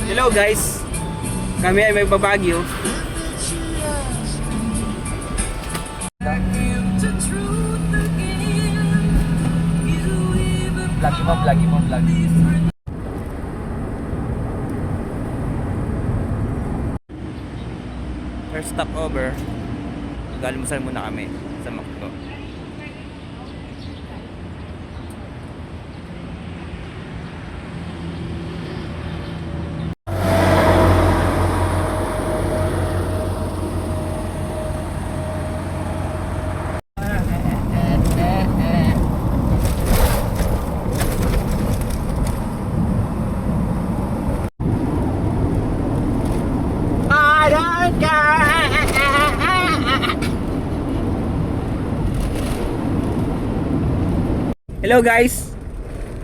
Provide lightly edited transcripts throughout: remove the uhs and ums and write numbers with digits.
Hello guys, kami ay may babagyo. Lagi mo. First stop over, mag-almusal muna kami sa McDo. Hello guys,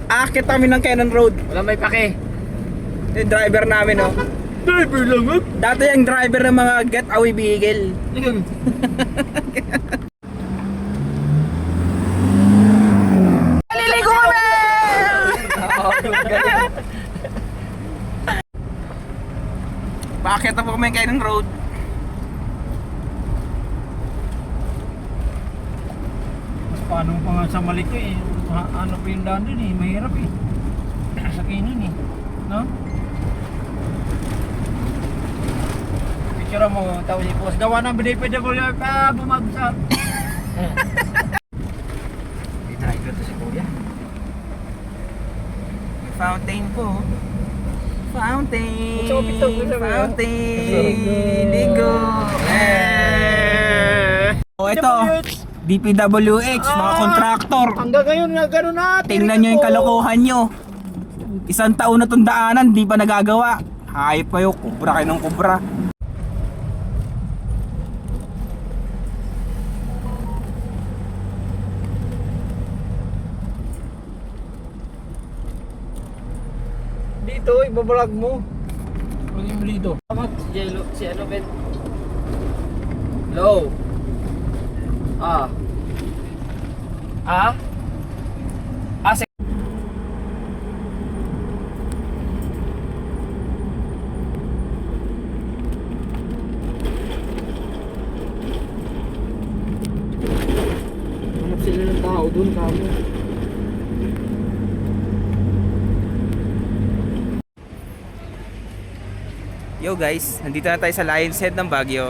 aakit kami ng Cannon Road. Wala may pake. Yung driver namin, oh. Driver lang ah. Dati yung driver ng mga getaway vehicle. Naliligo kami! Paakit na po kami ng Cannon Road. Paano pa nga sa Maliko eh. Ano pa yung daan din eh. Mahirap eh. Sa kinin eh. No? Picture mo. Tapos i-post. Gawa ng BDPWF pa bumagsak. May driver to si Kuya. May fountain po. Fountain! Fountain! Ligo! Oh, ito. DPWH, mga kontraktor. Hanggang ngayon nga gano'n natin. Tingnan nyo yung kalokohan nyo. Isang taon na itong daanan, di pa nagagawa. Hayop kayo, kubra kayo ng kubra. Dito, ibabalag mo. Lagyan mo dito. Si ano, Ben? Low. Ah. Ah? Ah, hanap sila ng tao doon, kamo. Yo guys, nandito na tayo sa Lion's Head ng Baguio.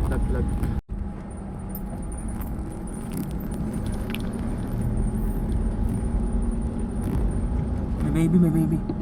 Taglag. May baby.